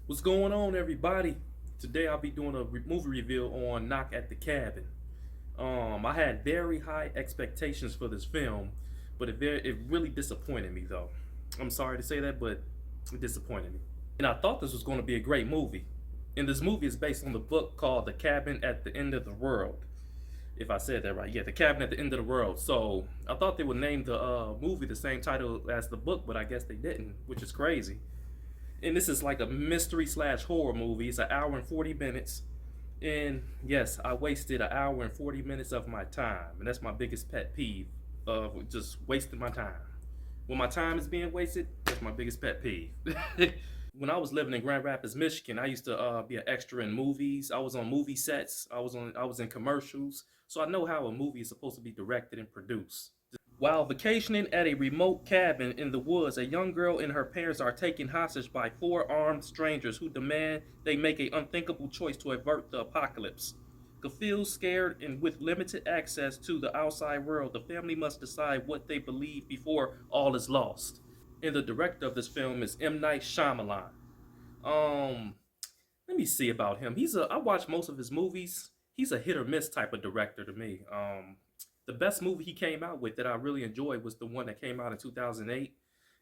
What's going on, everybody? Today I'll be doing a movie review on Knock at the Cabin. I had very high expectations for this film, but it really disappointed me though. I'm sorry to say that, but it disappointed me. And I thought this was going to be a great movie. And this movie is based on the book called The Cabin at the End of the World. If I said that right, yeah, The Cabin at the End of the World. So I thought they would name the movie the same title as the book, but I guess they didn't, which is crazy. And this is like a mystery slash horror movie. It's an hour and 40 minutes. And yes, I wasted an hour and 40 minutes of my time. And that's my biggest pet peeve of just wasting my time. When my time is being wasted, that's my biggest pet peeve. When I was living in Grand Rapids, Michigan, I used to be an extra in movies. I was on movie sets. I was in commercials. So I know how a movie is supposed to be directed and produced. While vacationing at a remote cabin in the woods, a young girl and her parents are taken hostage by four armed strangers who demand they make an unthinkable choice to avert the apocalypse. Confused, scared, and with limited access to the outside world, the family must decide what they believe before all is lost. And the director of this film is M. Night Shyamalan. Um, Let me see about him. I watch most of his movies. He's a hit or miss type of director to me. The best movie he came out with that I really enjoyed was the one that came out in 2008.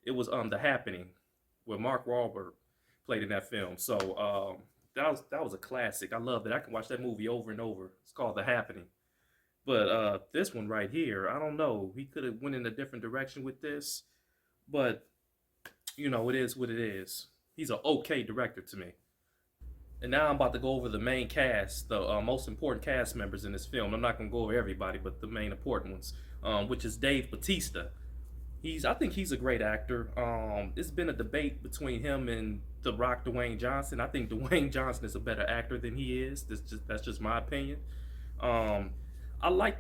It was The Happening, where Mark Wahlberg played in that film. So that was a classic. I loved it. I can watch that movie over and over. It's called The Happening. But this one right here, I don't know. He could have went in a different direction with this, but it is what it is. He's an okay director to me. And now I'm about to go over the main cast, the most important cast members in this film. I'm not going to go over everybody, but the main important ones, which is Dave Bautista. I think he's a great actor. It's been a debate between him and The Rock, Dwayne Johnson. I think Dwayne Johnson is a better actor than he is. That's just my opinion. Um, I like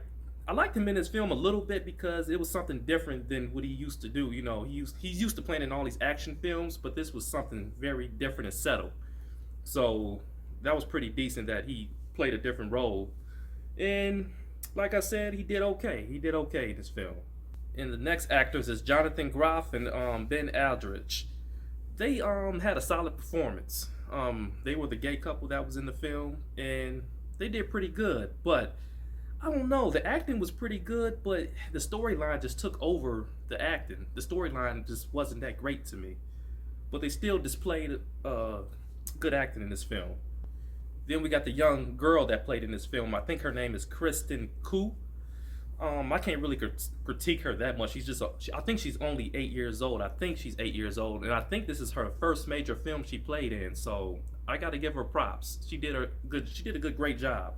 I liked him in this film a little bit because it was something different than what he used to do. He's used to playing in all these action films, but this was something very different and settled. So that was pretty decent that he played a different role. And like I said, he did okay. He did okay in this film. And the next actors is Jonathan Groff and Ben Aldridge. They had a solid performance. They were the gay couple that was in the film, and they did pretty good. But I don't know, the acting was pretty good, but the storyline just took over the acting. The storyline just wasn't that great to me. But they still displayed good acting in this film. Then we got the young girl that played in this film. I think her name is Kristen Koo. I can't really critique her that much. I think she's only 8 years old. I think she's 8 years old, and I think this is her first major film she played in. So I got to give her props. She did a good, great job,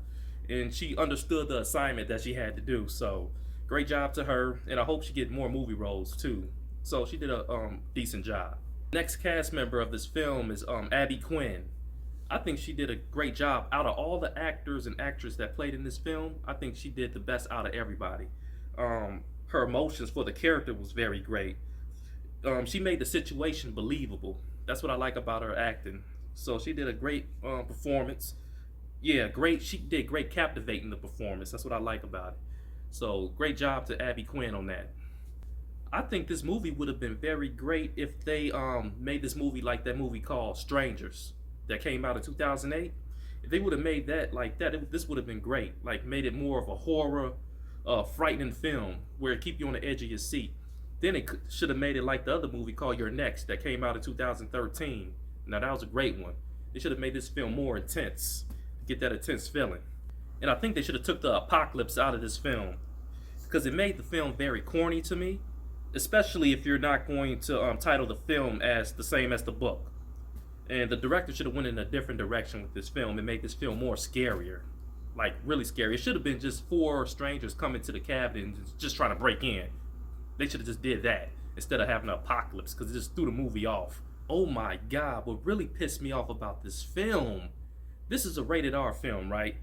and she understood the assignment that she had to do. So great job to her, and I hope she get more movie roles too. So she did a decent job. Next cast member of this film is Abby Quinn. I think she did a great job. Out of all the actors and actresses that played in this film, I think she did the best out of everybody. Her emotions for the character was very great. She made the situation believable. That's what I like about her acting. So she did a great performance. Yeah, great. She did great captivating the performance. That's what I like about it. So great job to Abby Quinn on that. I think this movie would have been very great if they made this movie like that movie called Strangers that came out in 2008. If they would have made that like that, this would have been great. Like made it more of a horror, frightening film where it keep you on the edge of your seat. Then it should have made it like the other movie called Your Next that came out in 2013. Now that was a great one. They should have made this film more intense, to get that intense feeling. And I think they should have took the apocalypse out of this film because it made the film very corny to me, especially if you're not going to title the film as the same as the book. And the director should have went in a different direction with this film and made this film more scarier, like really scary. It should have been just four strangers coming to the cabin and just trying to break in. They should have just did that instead of having an apocalypse because it just threw the movie off. Oh my God, what really pissed me off about this film, this is a rated R film, right?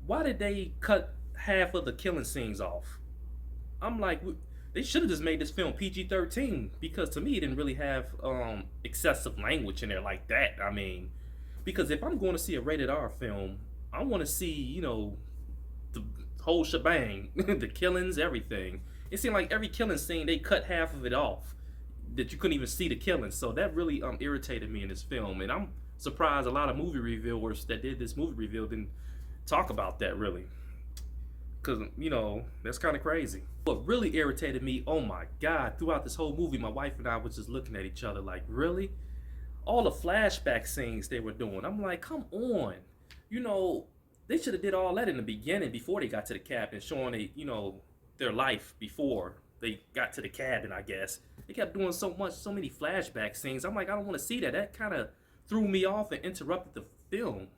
Why did they cut half of the killing scenes off? I'm like, they should have just made this film PG-13 because to me it didn't really have excessive language in there like that. I mean, because if I'm going to see a rated R film, I want to see the whole shebang, the killings, everything. It seemed like every killing scene they cut half of it off. that you couldn't even see the killing. So that really irritated me in this film, and I'm surprised a lot of movie reviewers that did this movie review didn't talk about that really, because that's kind of crazy. What really irritated me, oh my god, throughout this whole movie, my wife and I was just looking at each other like, really? All the flashback scenes they were doing, I'm like, come on, you know, they should have did all that in the beginning before they got to the cabin, showing their life before they got to the cabin. I guess they kept doing so many flashback scenes. I'm like, I don't want to see that. That kind of threw me off and interrupted the film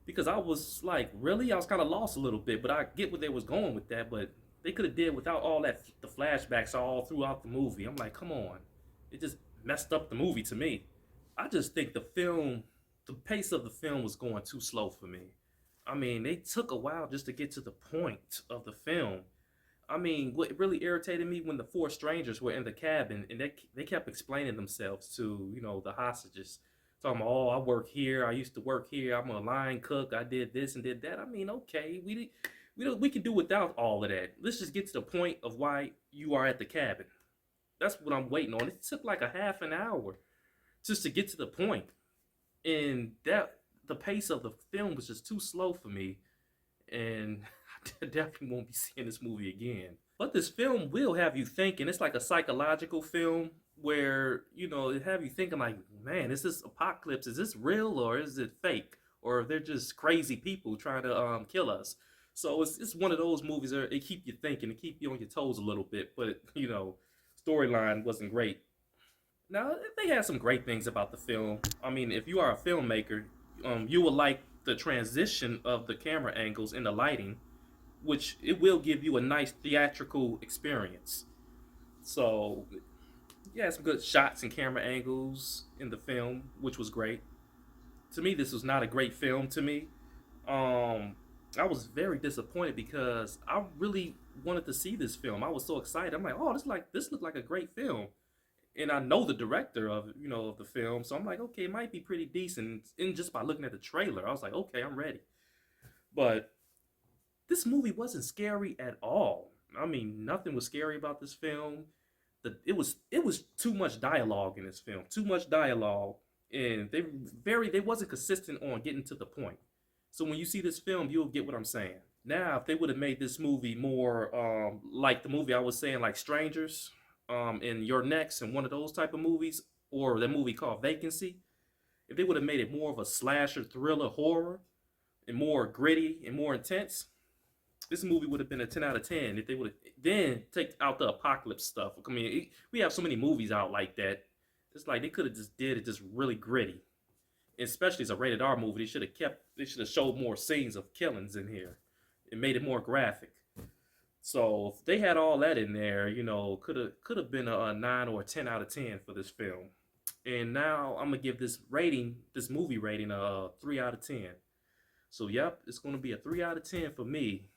because I was like, really? I was kind of lost a little bit, but I get where they was going with that. But they could have did without all that, the flashbacks all throughout the movie. I'm like, come on, it just messed up the movie to me. I just think the pace of the film was going too slow for me. I mean, they took a while just to get to the point of the film. I mean, what really irritated me when the four strangers were in the cabin and they kept explaining themselves to, the hostages. Talking about, oh, I work here. I used to work here. I'm a line cook. I did this and did that. I mean, okay, we can do without all of that. Let's just get to the point of why you are at the cabin. That's what I'm waiting on. It took like a half an hour just to get to the point, and that the pace of the film was just too slow for me, and I definitely won't be seeing this movie again. But this film will have you thinking. It's like a psychological film where it have you thinking like, man, is this apocalypse? Is this real or is it fake? Or they're just crazy people trying to kill us? So it's one of those movies that they keep you thinking, and keep you on your toes a little bit. But storyline wasn't great. Now, they had some great things about the film. I mean, if you are a filmmaker, you will like the transition of the camera angles and the lighting, which it will give you a nice theatrical experience. So, yeah, some good shots and camera angles in the film, which was great. To me, this was not a great film to me. I was very disappointed because I really wanted to see this film. I was so excited. I'm like, oh, this looked like a great film, and I know the director of the film, so I'm like, okay, it might be pretty decent. And just by looking at the trailer, I was like, okay, I'm ready. But this movie wasn't scary at all. I mean, nothing was scary about this film. It was too much dialogue in this film, too much dialogue, and they wasn't consistent on getting to the point. So when you see this film, you'll get what I'm saying. Now, if they would have made this movie more like the movie I was saying, like Strangers, in Your Next, and one of those type of movies, or the movie called Vacancy, if they would have made it more of a slasher, thriller, horror, and more gritty and more intense, this movie would have been a 10 out of 10 if they would have then take out the apocalypse stuff. I mean, we have so many movies out like that. It's like they could have just did it just really gritty. Especially as a rated R movie, they should have showed more scenes of killings in here. It made it more graphic. So if they had all that in there, could have been a 9 or a 10 out of 10 for this film. And now I'm gonna give this movie rating, a 3 out of 10. So yep, it's gonna be a 3 out of 10 for me.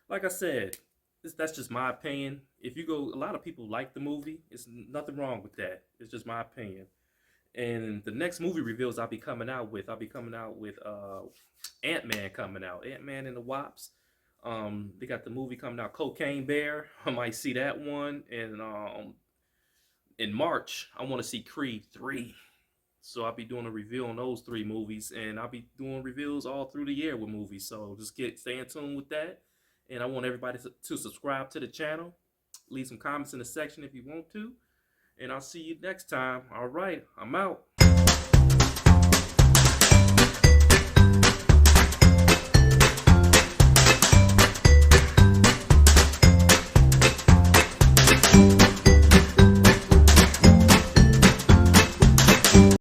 Like I said, that's just my opinion. If you go, a lot of people like the movie. It's nothing wrong with that. It's just my opinion. And the next movie reveals I'll be coming out with Ant-Man coming out. Ant-Man and the Wasp. They got the movie coming out, Cocaine Bear. I might see that one. And in March, I want to see Creed 3. So I'll be doing a review on those 3 movies, and I'll be doing reviews all through the year with movies. So just stay in tune with that. And I want everybody to subscribe to the channel. Leave some comments in the section if you want to. And I'll see you next time. All right, I'm out.